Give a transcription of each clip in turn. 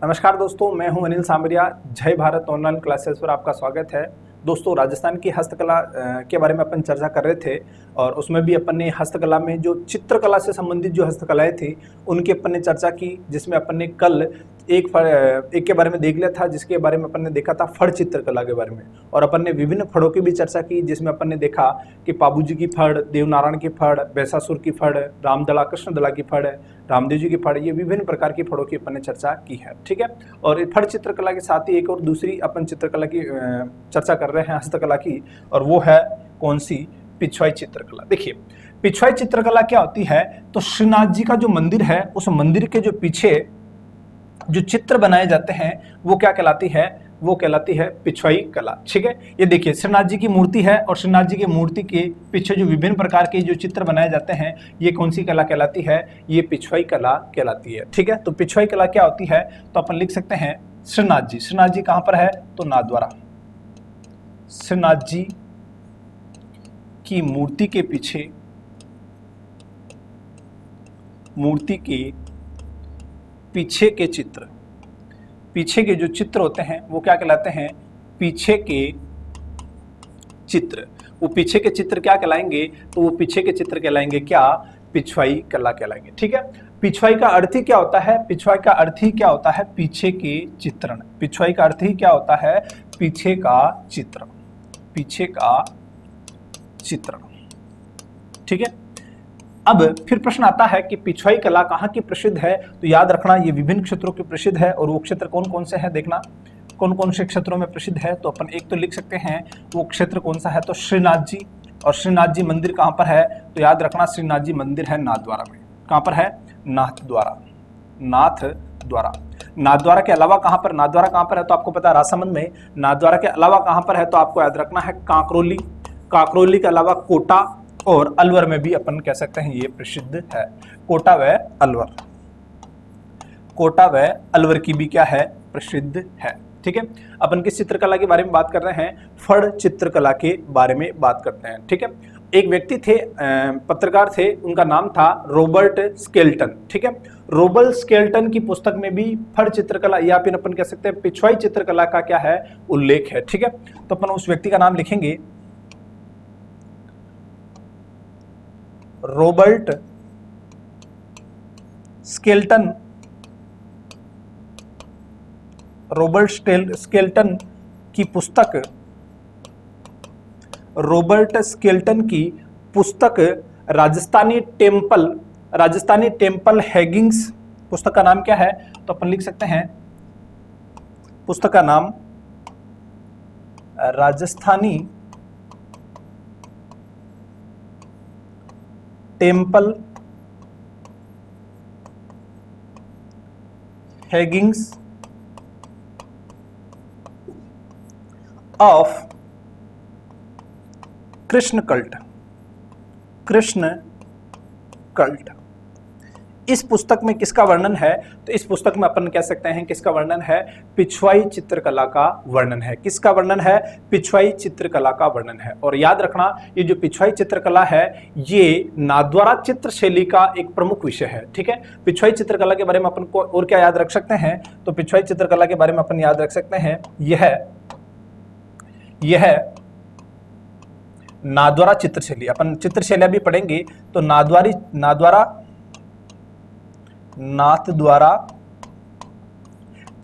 नमस्कार दोस्तों, मैं हूं अनिल सांबरिया। जय भारत ऑनलाइन क्लासेस पर आपका स्वागत है। दोस्तों, राजस्थान की हस्तकला के बारे में अपन चर्चा कर रहे थे और उसमें भी अपन ने हस्तकला में जो चित्रकला से संबंधित जो हस्तकलाएं थी उनकी अपन ने चर्चा की, जिसमें अपन ने कल एक के बारे में देख लिया था, जिसके बारे में अपन ने देखा था फड़ चित्रकला के बारे में। और अपन ने विभिन्न फड़ों की भी चर्चा की, जिसमें अपन ने देखा कि पाबूजी की फड़, देवनारायण की फड़, बैसासुर की फड़, रामदला कृष्णदला की फड़, रामदेव जी की फड़, ये विभिन्न प्रकार की फड़ों की अपन ने चर्चा की है। ठीक है। और फड़ चित्रकला के साथ ही एक और दूसरी अपन चित्रकला की चर्चा कर रहे हैं हस्तकला की, और वो है कौन सी? पिछवाई चित्रकला। देखिए, पिछवाई चित्रकला क्या होती है? तो श्रीनाथ जी का जो मंदिर है, उस मंदिर के जो पीछे जो चित्र बनाए जाते हैं वो क्या कहलाती है? वो कहलाती है पिछवाई कला। ठीक है। ये देखिए, श्रीनाथ जी की मूर्ति है और श्रीनाथ जी की मूर्ति के पीछे जो विभिन्न प्रकार के जो चित्र बनाए जाते हैं, ये कौन सी कला कहलाती है? ये पिछवाई कला कहलाती है। ठीक है। तो पिछवाई कला क्या होती है? तो अपन लिख सकते हैं श्रीनाथ जी। श्रीनाथ जी कहां पर है? तो नाथद्वारा। श्रीनाथ जी की मूर्ति के पीछे, मूर्ति के पीछे के चित्र, पीछे के जो चित्र होते हैं वो क्या कहलाते हैं? पीछे के चित्र। वो पीछे के चित्र क्या कहलाएंगे? तो वो पीछे के चित्र कहलाएंगे क्या? पिछवाई कला कहलाएंगे। ठीक है। पिछवाई का अर्थ ही क्या होता है? पिछवाई का अर्थ ही क्या होता है? पीछे के चित्रण। पिछवाई का अर्थ ही क्या होता है? पीछे का चित्रण। पीछे का चित्रण। ठीक है। अब फिर प्रश्न आता है कि पिछवाई कला कहाँ की प्रसिद्ध है? तो याद रखना, ये विभिन्न क्षेत्रों की प्रसिद्ध है। और वो क्षेत्र कौन कौन से हैं देखना, कौन कौन से क्षेत्रों में प्रसिद्ध है। तो अपन एक तो लिख सकते हैं वो क्षेत्र कौन सा है? तो श्रीनाथ जी। और श्रीनाथ जी मंदिर कहाँ पर है? तो याद रखना, श्रीनाथ जी मंदिर है नाथद्वारा में। कहाँ पर है? नाथद्वारा। नाथद्वारा। नाथद्वारा के अलावा कहाँ पर? नाथद्वारा कहाँ पर है? तो आपको पता है राजसमंद में। नाथद्वारा के अलावा कहाँ पर है? तो आपको याद रखना है कांकरोली। कांकरोली के अलावा कोटा और अलवर में भी अपन कह सकते हैं ये प्रसिद्ध है। कोटा व अलवर। कोटा व अलवर की भी क्या है? प्रसिद्ध है। ठीक है। अपन किस चित्रकला के बारे में बात कर रहे हैं? फड़ चित्रकला के बारे में बात करते हैं। ठीक है। एक व्यक्ति थे, पत्रकार थे, उनका नाम था रॉबर्ट स्केल्टन। ठीक है। रॉबर्ट स्केल्टन की पुस्तक में भी फड़ चित्रकला या फिर अपन कह सकते हैं पिछवाई चित्रकला का क्या है? उल्लेख है। ठीक है। तो अपन उस व्यक्ति का नाम लिखेंगे रॉबर्ट स्केल्टन। रॉबर्ट स्केल्टन की पुस्तक, रॉबर्ट स्केल्टन की पुस्तक राजस्थानी टेम्पल हैगिंग्स। पुस्तक का नाम क्या है? तो अपन लिख सकते हैं पुस्तक का नाम Rajasthani temple hangings of Krishna cult. Krishna cult. इस पुस्तक में किसका वर्णन है? तो इस पुस्तक में अपन कह सकते हैं किसका वर्णन है? पिछवाई चित्रकला का वर्णन है। किसका वर्णन है? पिछवाई चित्रकला का वर्णन है। और याद रखना, ये जो पिछवाई चित्रकला है ये नाथद्वारा चित्र शैली का एक प्रमुख विषय है। ठीक है। पिछवाई चित्रकला के बारे में अपन को और क्या याद रख सकते हैं? तो पिछवाई चित्रकला के बारे में अपन याद रख सकते हैं यह नाथद्वारा चित्रशैली। अपन चित्रशैली भी पढ़ेंगे। तो नाथद्वारा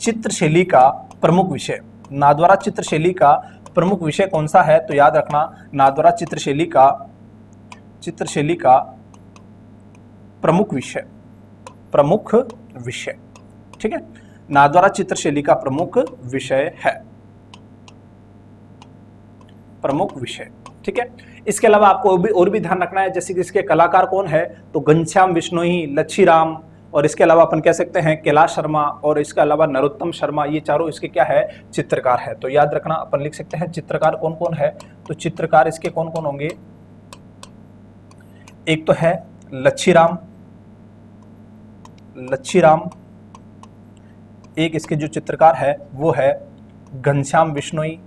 चित्रशैली का प्रमुख विषय। नाथद्वारा चित्रशैली का प्रमुख विषय कौन सा है? तो याद रखना, नाथद्वारा चित्रशैली का प्रमुख विषय। ठीक है। नाथद्वारा चित्रशैली का प्रमुख विषय है। प्रमुख विषय। ठीक है। इसके अलावा आपको और भी ध्यान रखना है, जैसे कि इसके कलाकार कौन है? तो घनश्याम बिश्नोई, लच्छीराम, और इसके अलावा अपन कह सकते हैं कैलाश शर्मा, और इसके अलावा नरोत्तम शर्मा। ये चारों इसके क्या है? चित्रकार है। तो याद रखना, अपन लिख सकते हैं चित्रकार कौन कौन है? तो चित्रकार इसके कौन कौन होंगे? एक तो है लच्छीराम। एक इसके जो चित्रकार है वो है घनश्याम बिश्नोई,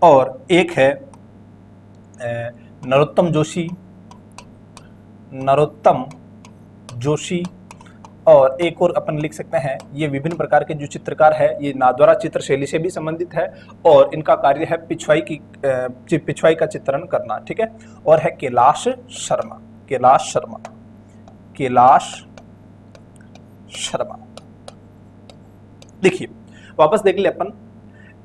और एक है नरोत्तम जोशी, नरोत्तम जोशी। और एक और अपन लिख सकते हैं, ये विभिन्न प्रकार के जो चित्रकार है ये नाथद्वारा चित्र शैली से भी संबंधित है और इनका कार्य है पिछवाई का चित्रण करना, ठीक है। और है कैलाश शर्मा, कैलाश शर्मा, कैलाश शर्मा। देखिए वापस देख ले अपन,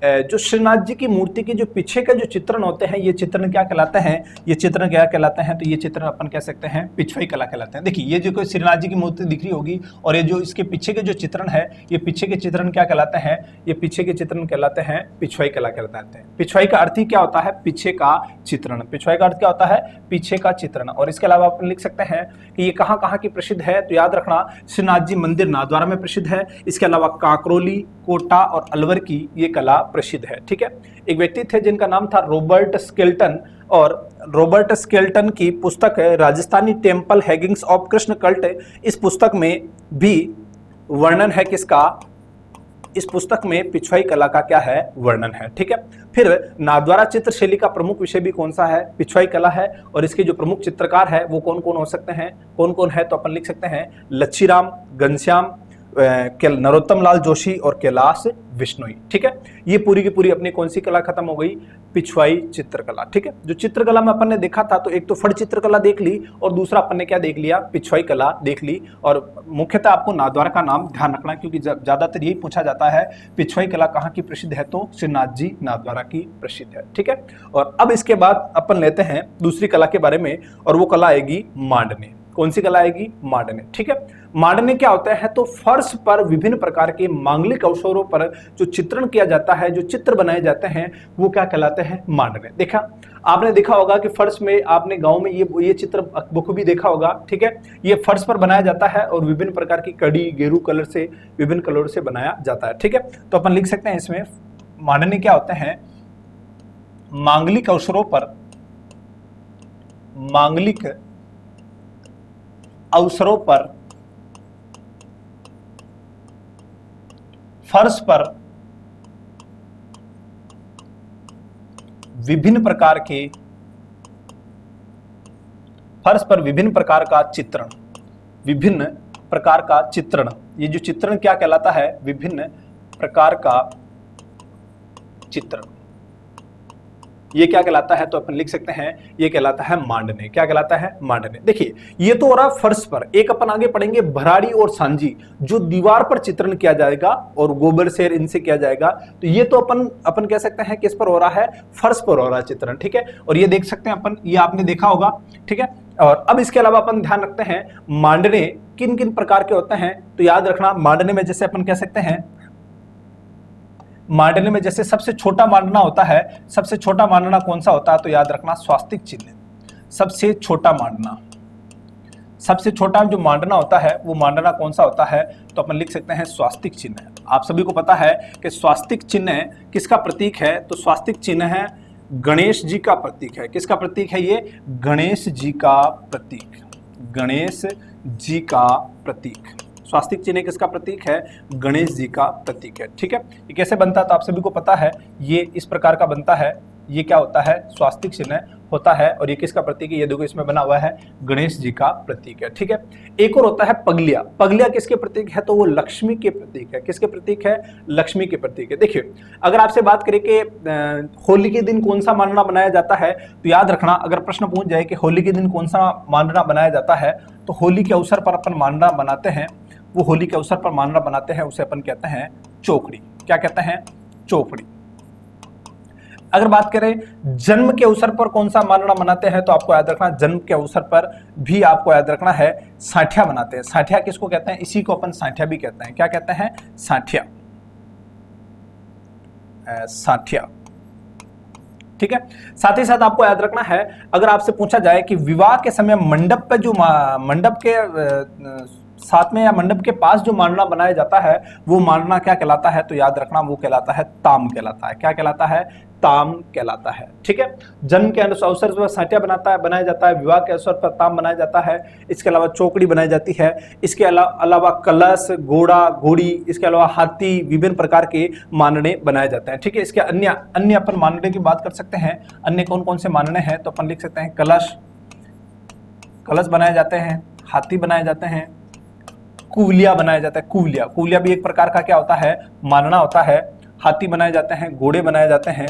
जो श्रीनाथ जी की मूर्ति के जो पीछे का जो चित्रण होते हैं ये चित्रण क्या कहलाते हैं, ये चित्रण क्या कहलाते हैं, तो ये चित्रण अपन कह सकते हैं पिछवाई कला कहलाते हैं। देखिए ये जो कोई श्रीनाथ जी की मूर्ति दिख रही होगी और ये जो इसके पीछे के जो चित्रण है ये पीछे के चित्रण क्या कहलाते हैं, ये पीछे के चित्रण कहलाते हैं पिछवाई कला कहलाते हैं। पिछवाई का अर्थ ही क्या होता है, पीछे का चित्रण। पिछवाई का अर्थ क्या होता है, पीछे का चित्रण। और इसके अलावा अपन लिख सकते हैं कि ये कहाँ कहाँ की प्रसिद्ध है, तो याद रखना श्रीनाथ जी मंदिर नाथद्वारा में प्रसिद्ध है। इसके अलावा काकरोली, कोटा और अलवर की ये कला प्रसिद्ध है, ठीक है। एक व्यक्ति थे जिनका नाम था रॉबर्ट स्केल्टन, और रॉबर्ट स्केल्टन की पुस्तक है Rajasthani temple hangings of Krishna cult. इस पुस्तक में भी वर्णन है किसका, इस पुस्तक में पिछवाई कला का क्या है, वर्णन है, ठीक है। फिर नाथद्वारा चित्र शैली का प्रमुख विषय भी कौन सा है, पिछवाई कला है। और इसके जो प्रमुख चित्रकार है वो कौन कौन हो सकते हैं, कौन कौन है, तो अपन लिख सकते हैं लच्छीराम, घनश्याम, नरोत्तम लाल जोशी और कैलाश विश्नोई, ठीक है। ये पूरी की पूरी अपनी कौन सी कला खत्म हो गई, पिछवाई चित्रकला, ठीक है। जो चित्रकला में अपन ने देखा था तो एक तो फड़ चित्रकला देख ली और दूसरा अपन ने क्या देख लिया, पिछवाई कला देख ली। और मुख्यतः आपको नाथद्वारा का नाम ध्यान रखना क्योंकि ज्यादातर यही पूछा जाता है पिछवाई कला कहाँ की प्रसिद्ध है, तो श्रीनाथ जी नाथद्वारा की प्रसिद्ध है, ठीक है। और अब इसके बाद अपन लेते हैं दूसरी कला के बारे में और वो कला आएगी मांडने। कौन सी कला आएगी, मांडने, ठीक है। मांडने क्या होता है, तो फर्श पर विभिन्न प्रकार के मांगलिक अवसरों पर जो चित्रण किया जाता है, जो चित्र बनाए जाते हैं वो क्या कहलाते हैं, मांडने। देखा आपने देखा होगा कि फर्श में आपने गांव में ये चित्र बखूबी देखा होगा, ठीक है। ये फर्श पर बनाया जाता है और विभिन्न प्रकार की कड़ी गेरू कलर से, विभिन्न कलर से बनाया जाता है, ठीक है। तो अपन लिख सकते हैं इसमें मांडने क्या होते हैं, मांगलिक अवसरों पर, मांगलिक अवसरों पर फर्श पर विभिन्न प्रकार के, फर्श पर विभिन्न प्रकार का चित्रण, विभिन्न प्रकार का चित्रण। ये जो चित्रण क्या कहलाता है, विभिन्न प्रकार का चित्रण, ये क्या कहलाता है, तो अपन लिख सकते हैं ये कहलाता है मांडने। क्या कहलाता है, मांडने। देखिए ये तो हो रहा फर्श पर, एक अपन आगे पढ़ेंगे भराड़ी और सांझी, जो दीवार पर चित्रण किया जाएगा और गोबर से इनसे किया जाएगा। तो ये तो अपन कह सकते हैं किस पर हो रहा है, फर्श पर हो रहा है चित्रण, ठीक है। और ये देख सकते हैं अपन, ये आपने देखा होगा, ठीक है। और अब इसके अलावा अपन ध्यान रखते हैं मांडने किन किन प्रकार के होते हैं, तो याद रखना मांडने में जैसे अपन कह सकते हैं, मांडने में जैसे सबसे छोटा मांडना होता है, सबसे छोटा मांडना कौन सा होता है, तो याद रखना स्वास्तिक चिन्ह। सबसे छोटा मांडना, सबसे छोटा जो मांडना होता है वो मांडना कौन सा होता है, तो अपन लिख सकते हैं स्वास्तिक चिन्ह। आप सभी को पता है कि स्वास्तिक चिन्ह किसका प्रतीक है, तो स्वास्तिक चिन्ह है गणेश जी का प्रतीक है। किसका प्रतीक है ये, गणेश जी का प्रतीक, गणेश जी का प्रतीक। स्वास्तिक चिन्ह किसका प्रतीक है, गणेश जी का प्रतीक है, ठीक है। ये कैसे बनता है, तो आप सभी को पता है ये इस प्रकार का बनता है। ये क्या होता है, स्वास्तिक चिन्ह होता है। और ये किसका प्रतीक है, ये देखो इसमें बना हुआ है गणेश जी का प्रतीक है, ठीक है। एक और होता है पगलिया। पगलिया किसके प्रतीक है, तो वो लक्ष्मी के प्रतीक है। किसके प्रतीक है, लक्ष्मी के प्रतीक है। देखिए अगर आपसे बात करें कि होली के दिन कौन सा मांडना बनाया जाता है, तो याद रखना अगर प्रश्न पूछ जाए कि होली के दिन कौन सा मांडना बनाया जाता है, तो होली के अवसर पर अपन मांडना बनाते हैं, वो होली के अवसर पर मांडना बनाते हैं, उसे अपन कहते हैं चौकड़ी। क्या कहते हैं, चौकड़ी। अगर बात करें जन्म के अवसर पर कौन सा मांडना बनाते हैं, तो आपको याद रखना जन्म के अवसर पर भी आपको याद रखना है साठिया बनाते हैं। साठिया किसको कहते हैं, इसी को अपन साठिया भी कहते हैं। क्या कहते हैं, साठिया, साठिया, ठीक है। साथ ही साथ आपको याद रखना है अगर आपसे पूछा जाए कि विवाह के समय मंडप पे जो मंडप के साथ में या मंडप के पास जो मांडना बनाया जाता है वो मांडना क्या कहलाता है, तो याद रखना वो कहलाता है ताम कहलाता है। क्या कहलाता है, ताम कहलाता है, ठीक है। जन्म के अवसर पर साठिया बनाया जाता है, विवाह के अवसर पर ताम बनाया जाता है। इसके अलावा चौकड़ी बनाई जाती है। इसके अलावा कलश, घोड़ा, घोड़ी, इसके अलावा हाथी, विभिन्न प्रकार के मांडने बनाए जाते हैं, ठीक है। इसके अन्य अपन मांडने की बात कर सकते हैं। अन्य कौन कौन से मांडने हैं, तो अपन लिख सकते हैं कलश बनाए जाते हैं, हाथी बनाए जाते हैं, कुवलिया बनाया जाता है। कुवलिया, कुवलिया भी एक प्रकार का क्या होता है, मानना होता है। हाथी बनाए जाते हैं, घोड़े बनाए जाते हैं,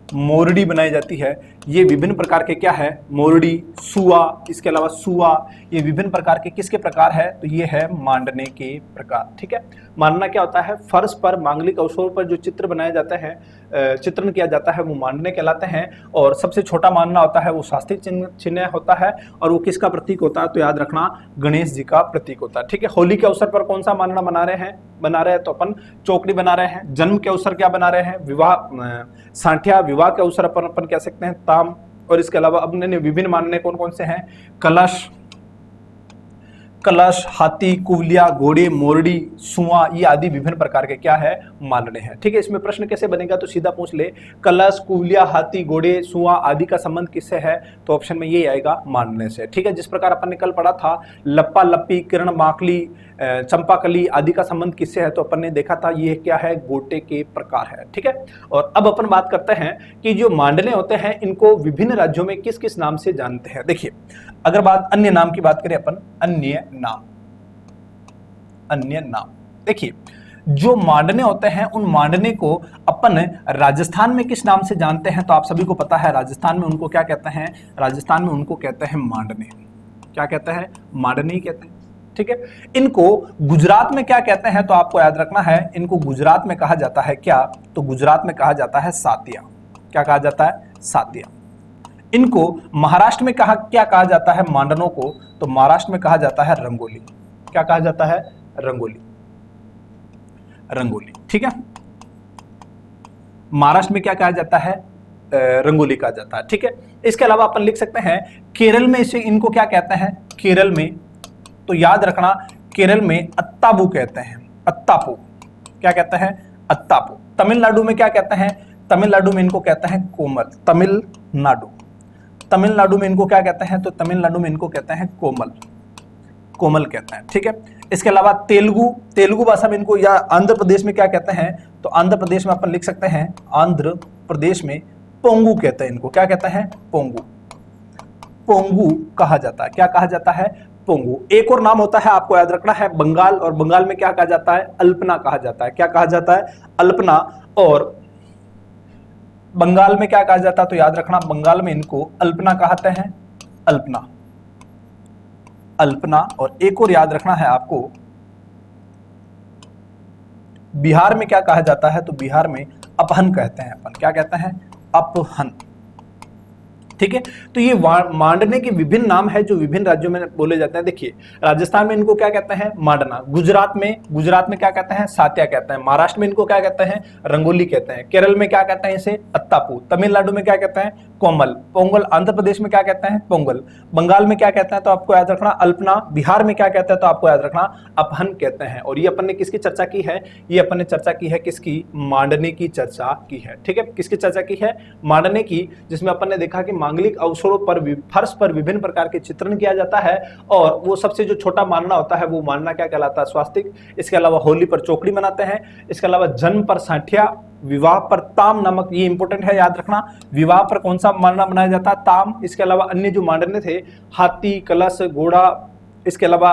मोरडी बनाई जाती है। ये विभिन्न प्रकार के क्या है, मोरडी, सुआ, इसके अलावा सुआ, ये विभिन्न प्रकार के किसके प्रकार है, तो ये है मांडने के प्रकार। ठीक है, मांडना क्या होता है, फर्श पर मांगलिक अवसरों पर जो चित्र बनाए जाते हैं, चित्रण किया जाता है, वो मांडने कहलाते हैं। और सबसे छोटा मानना होता है वो स्वास्तिक चिन्ह होता है, और वो किसका प्रतीक होता है, तो याद रखना गणेश जी का प्रतीक होता है। ठीक है, होली के अवसर पर कौन सा मानना बना रहे हैं, तो अपन चौकड़ी बना रहे हैं। जन्म के अवसर क्या बना रहे हैं, विवाह, सांठिया, विवाह के अवसर पर अपन कह सकते हैं ताम। और इसके अलावा अपने विभिन्न मानने कौन कौन से हैं, कलश, हाथी, कुवलिया, घोड़े, मोरडी, सुआ, ये आदि विभिन्न प्रकार के क्या है, मानने हैं। ठीक है, इसमें प्रश्न कैसे बनेगा, तो सीधा पूछ ले, कलश, कुवलिया, हाथी, घोड़े, सुआ आदि का संबंध किससे है, तो ऑप्शन में ये आएगा मानने से। ठीक है, जिस प्रकार अपन ने कल पढ़ा था लप्पा लप्पी, किरण माकली, चंपाकली आदि का संबंध किससे है, तो अपन ने देखा था ये क्या है, गोटे के प्रकार है। ठीक है, और अब अपन बात करते हैं कि जो मांडने होते हैं इनको विभिन्न राज्यों में किस किस नाम से जानते हैं। देखिए, अगर बात अन्य नाम की बात करें अपन, अन्य नाम, देखिए जो मांडने होते हैं उन मांडने को अपन राजस्थान में किस नाम से जानते हैं, तो आप सभी को पता है राजस्थान में उनको क्या कहते हैं, राजस्थान में उनको कहते हैं मांडने। क्या कहते हैं, मांडने ही कहते हैं। ठीक है, इनको गुजरात में क्या कहते हैं, तो आपको याद रखना है, इनको गुजरात में कहा जाता है क्या, तो गुजरात में कहा जाता है सातिया। क्या कहा जाता है, सातिया। इनको महाराष्ट्र में क्या कहा जाता है, मांडनों को, तो महाराष्ट्र में कहा जाता है रंगोली। क्या कहा जाता है, रंगोली। ठीक है, महाराष्ट्र में क्या कहा जाता है, रंगोली कहा जाता है। ठीक है, इसके अलावा अपन लिख सकते हैं केरल में इसे इनको क्या कहते हैं, केरल में, तो याद रखना केरल में अत्तापू कहते हैं, अत्तापू। क्या कहते हैं, अत्तापू। तमिलनाडु में क्या कहते हैं, तमिलनाडु में इनको कहते हैं कोमल। तमिलनाडु में इनको क्या कहते हैं, तो तमिलनाडु में इनको कहते हैं कोमल कहते हैं। ठीक है, इसके अलावा तेलुगु भाषा में इनको, या आंध्र प्रदेश में क्या कहते हैं, तो आंध्र प्रदेश में अपन लिख सकते हैं, आंध्र प्रदेश में पोंगू कहते हैं इनको। क्या कहते हैं, पोंगू कहा जाता है। क्या कहा जाता है, पोंगू। एक और नाम होता है आपको याद रखना है, बंगाल, और बंगाल में क्या कहा जाता है, अल्पना कहा जाता है। क्या कहा जाता है, अल्पना। और बंगाल में क्या कहा जाता है, तो याद रखना बंगाल में इनको अल्पना कहते हैं, अल्पना। और एक और याद रखना है आपको, बिहार में क्या कहा जाता है, तो बिहार में अपहन कहते हैं अपन। क्या कहते हैं, अपहन। ठीक है, तो ये मांडने के विभिन्न नाम है जो विभिन्न राज्यों में बोले जाते हैं। देखिए, राजस्थान में इनको क्या कहते हैं, मांडना। गुजरात में क्या कहते हैं, सात्या कहते हैं। महाराष्ट्र में इनको क्या कहते हैं, रंगोली कहते हैं। केरल में क्या कहते हैं इसे, अत्तापू। तमिलनाडु में क्या कहते हैं, पोंगल। आंध्र प्रदेश में क्या कहते हैं, पोंगल। बंगाल में क्या कहते हैं, तो आपको याद रखना अल्पना। बिहार में क्या कहते हैं, तो आपको याद रखना अपहन कहते हैं। और ये अपन ने किसकी चर्चा की है, ये अपन ने चर्चा की है किसकी, मांडने की चर्चा की है। ठीक है, किसकी चर्चा की है, मांडने की, जिसमें अपन ने देखा कि मांगलिक अवसरों पर फर्श पर विभिन्न प्रकार के चित्रण किया जाता है, और वो सबसे जो छोटा मानना होता है वो मानना क्या कहलाता है, स्वास्तिक। इसके अलावा होली पर चौकड़ी मनाते हैं। इसके अलावा जन्म पर सांठिया, विवाह पर ताम नामक, ये इंपॉर्टेंट है याद रखना, विवाह पर कौन सा मानना मनाया जाता है, ताम। इसके अलावा अन्य जो मांडने थे, हाथी, कलश, घोड़ा, इसके अलावा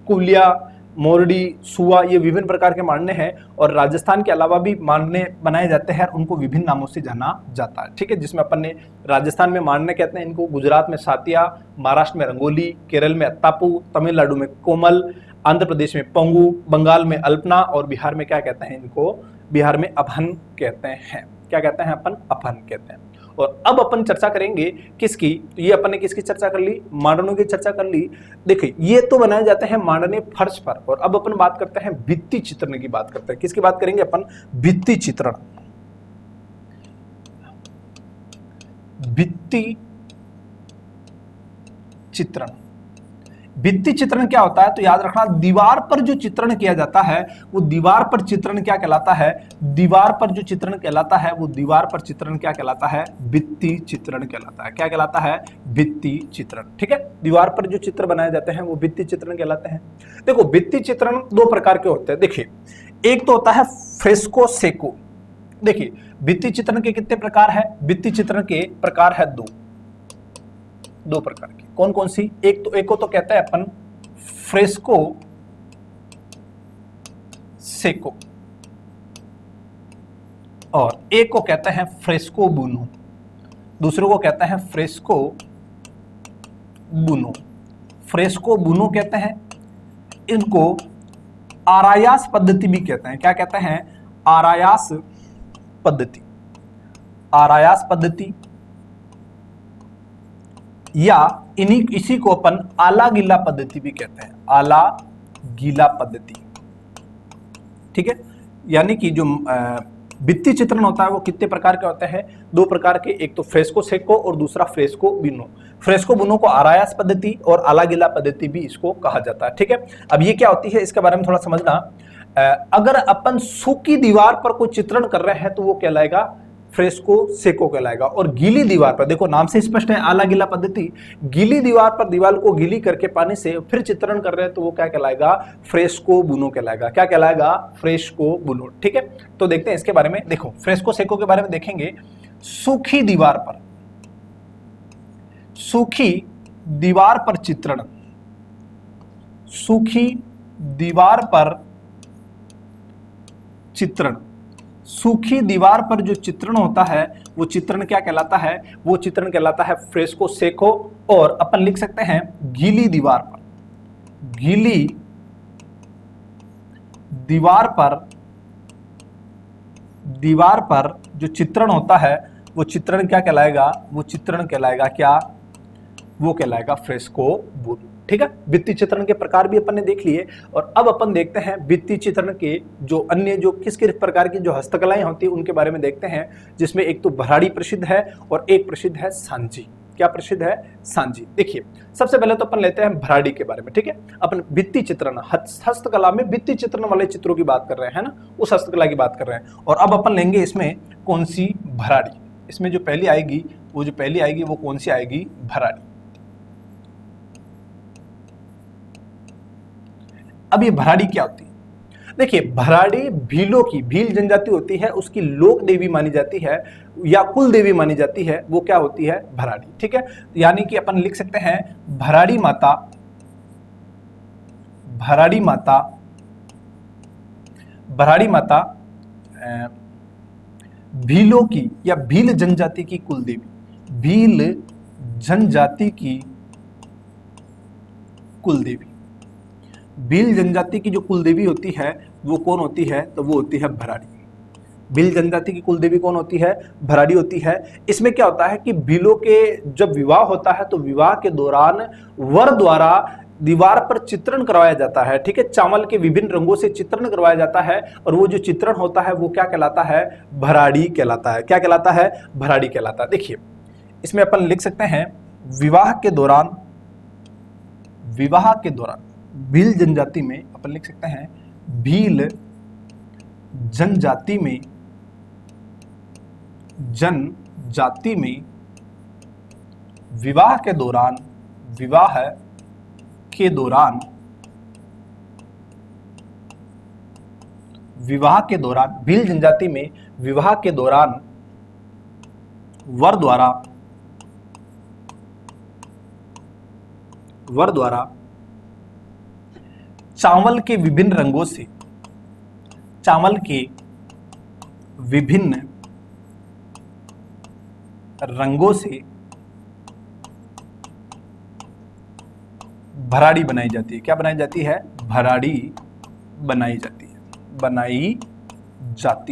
कुवलिया, मोरडी, सुआ, ये विभिन्न प्रकार के मांडने हैं। और राजस्थान के अलावा भी मांडने बनाए जाते हैं, उनको विभिन्न नामों से जाना जाता है। ठीक है, जिसमें अपन ने राजस्थान में मांडने कहते हैं इनको, गुजरात में सातिया, महाराष्ट्र में रंगोली, केरल में अत्तापू, तमिलनाडु में कोमल, आंध्र प्रदेश में पोंगू, बंगाल में अल्पना, और बिहार में क्या कहते हैं इनको, बिहार में अपहन कहते हैं। क्या कहते हैं, अपन अपहन कहते हैं। और अब अपन चर्चा करेंगे किसकी, तो ये अपन ने किसकी चर्चा कर ली, मांडनों की चर्चा कर ली। देखिए, ये तो बनाए जाते हैं मांडने फर्श पर। और अब अपन बात करते हैं भित्ति चित्रण की बात करते हैं। किसकी बात करेंगे अपन, भित्ति चित्रण। भित्ति चित्रण, भित्ति चित्रण क्या होता है, तो याद रखना दीवार पर जो चित्रण किया जाता है वो दीवार पर चित्रण क्या कहलाता है, दीवार पर जो चित्रण कहलाता है वो दीवार पर चित्रण क्या कहलाता है, भित्ति चित्रण कहलाता है। क्या कहलाता है, भित्ति चित्रण। ठीक है, दीवार पर जो चित्र बनाए जाते हैं वो भित्ति चित्रण कहलाते हैं। देखो, भित्ति चित्रण दो प्रकार के होते हैं। देखिए, एक तो होता है फ्रेस्को सेको। देखिए, भित्ति चित्रण के कितने प्रकार है, भित्ति चित्रण के प्रकार है दो। दो प्रकार की। कौन कौन सी? एक को तो कहता है अपन फ्रेस्को सेको, और एक को कहता है फ्रेस्को बुनो, दूसरे को कहता है फ्रेस्को बुनो। फ्रेस्को बुनो कहते हैं, इनको आरायास पद्धति भी कहते हैं। क्या कहते हैं? आरायास पद्धति। आरायास पद्धति या इसी को अपन आला गीला पद्धति भी कहते हैं। आला गीला पद्धति, ठीक है। यानी कि जो भित्ति चित्रण होता है वो कितने प्रकार के होते हैं? दो प्रकार के, एक तो फ्रेस्को सेको और दूसरा फ्रेस्को बुनो। फ्रेस्को बुनो को आरायास पद्धति और आला गीला पद्धति भी इसको कहा जाता है, ठीक है। अब ये क्या होती है इसके बारे में थोड़ा समझना। अगर अपन सूखी दीवार पर कोई चित्रण कर रहे हैं तो वो कहलाएगा फ्रेस्को सेको कहलाएगा, और गीली दीवार पर, देखो नाम से स्पष्ट है आला गीला पद्धति, गीली दीवार पर दीवार को गीली करके पानी से फिर चित्रण कर रहे हैं तो वो क्या कहलाएगा? फ्रेस्को बुनो कहलाएगा। क्या कहलाएगा? फ्रेस्को बुनो, ठीक है। तो देखते हैं इसके बारे में। देखो फ्रेस्को सेको के बारे में देखेंगे। सूखी दीवार पर, सूखी दीवार पर चित्रण, सूखी दीवार पर चित्रण, सूखी दीवार पर जो चित्रण होता है वो चित्रण क्या कहलाता है? वो चित्रण कहलाता है फ्रेस्को सेको। और अपन लिख सकते हैं गीली दीवार पर, गीली दीवार पर जो चित्रण होता है वो चित्रण क्या कहलाएगा? वो चित्रण कहलाएगा क्या? वो कहलाएगा फ्रेस्को बुनो, ठीक है। भित्ति चित्रण के प्रकार भी अपन ने देख लिए, और अब अपन देखते हैं भित्ति चित्रण के जो अन्य जो किस किस प्रकार की जो हस्तकलाएं होती है उनके बारे में देखते हैं, जिसमें एक तो भराड़ी प्रसिद्ध है और एक प्रसिद्ध है सांझी। क्या प्रसिद्ध है? सांझी। देखिए सबसे पहले तो अपन लेते हैं भराड़ी के बारे में, ठीक है। अपन भित्ति चित्रण, हस्तकला में भित्ति चित्रण वाले चित्रों की बात कर रहे हैं ना, उस हस्तकला की बात कर रहे हैं। और अब अपन लेंगे इसमें कौन सी? भराड़ी। इसमें जो पहली आएगी वो कौन सी आएगी? भराड़ी। अब ये भराड़ी क्या होती है? देखिए भराड़ी भीलों की, भील जनजाति होती है, उसकी लोक देवी मानी जाती है या कुल देवी मानी जाती है, वो क्या होती है? भराड़ी, ठीक है। यानी कि अपन लिख सकते हैं भराड़ी माता, भराड़ी माता, भराड़ी माता भीलों की या भील जनजाति की कुल देवी, भील जनजाति की कुल देवी। भील जनजाति की जो कुलदेवी होती है वो कौन होती है? तो वो होती है भराड़ी। भील जनजाति की कुलदेवी कौन होती है? भराड़ी होती है। इसमें क्या होता है कि भीलों के जब विवाह होता है तो विवाह के दौरान वर द्वारा दीवार पर चित्रण करवाया जाता है, ठीक है। चावल के विभिन्न रंगों से चित्रण करवाया जाता है, और वो जो चित्रण होता है वो क्या कहलाता है? भराड़ी कहलाता है। क्या कहलाता है? भराड़ी कहलाता है। देखिए इसमें अपन लिख सकते हैं विवाह के दौरान भील जनजाति में अपन लिख सकते हैं भील जनजाति में विवाह के दौरान भील जनजाति में विवाह के दौरान वर द्वारा चावल के विभिन्न रंगों से भराड़ी बनाई जाती है। क्या बनाई जाती है? भराड़ी बनाई जाती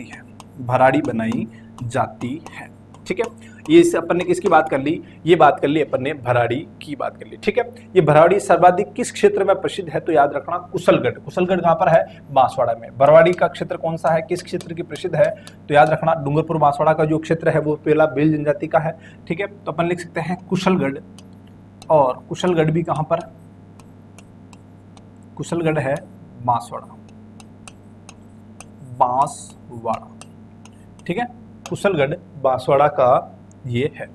है। भराड़ी बनाई जाती है, ठीक है। ये अपन ने किसकी बात कर ली? ये बात कर ली अपन ने भराड़ी की बात कर ली, ठीक है। ये भराड़ी सर्वाधिक किस क्षेत्र में प्रसिद्ध है? तो याद रखना कुशलगढ़। कुशलगढ़ कहां पर है? बांसवाड़ा में। भराड़ी का क्षेत्र कौन सा है? किस क्षेत्र की प्रसिद्ध है? तो याद रखना डूंगरपुर बांसवाड़ा का जो क्षेत्र है वो पहला भील जनजाति का है, ठीक है। तो अपन लिख सकते हैं कुशलगढ़, और कुशलगढ़ भी कहां पर? कुशलगढ़ है बांसवाड़ा, ठीक है। कुशलगढ़ बांसवाड़ा का ये है,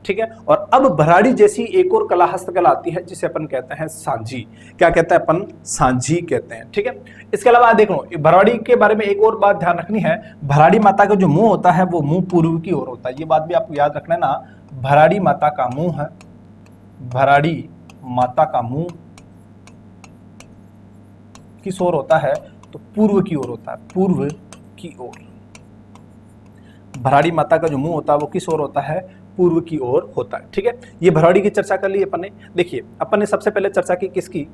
ठीक है। और अब भराड़ी जैसी एक और कला हस्तकला आती है जिसे अपन कहते हैं सांझी। क्या कहते हैं अपन? सांझी कहते हैं, ठीक है। इसके अलावा देख लो भराड़ी के बारे में एक और बात ध्यान रखनी है, भराड़ी माता का जो मुंह होता है वो मुंह पूर्व की ओर होता है। ये बात भी आपको याद रखना है ना, भराड़ी माता का मुंह है भराड़ी माता का मुंह किस ओर होता है, तो पूर्व की ओर होता है, पूर्व की ओर। भराड़ी माता का जो मुंह होता है वो किस ओर होता है, पूर्व की ओर होता है। ठीक है, ये भराड़ी की चर्चा कर ली अपन ने। देखिए अपन ने सबसे पहले चर्चा की किसकी,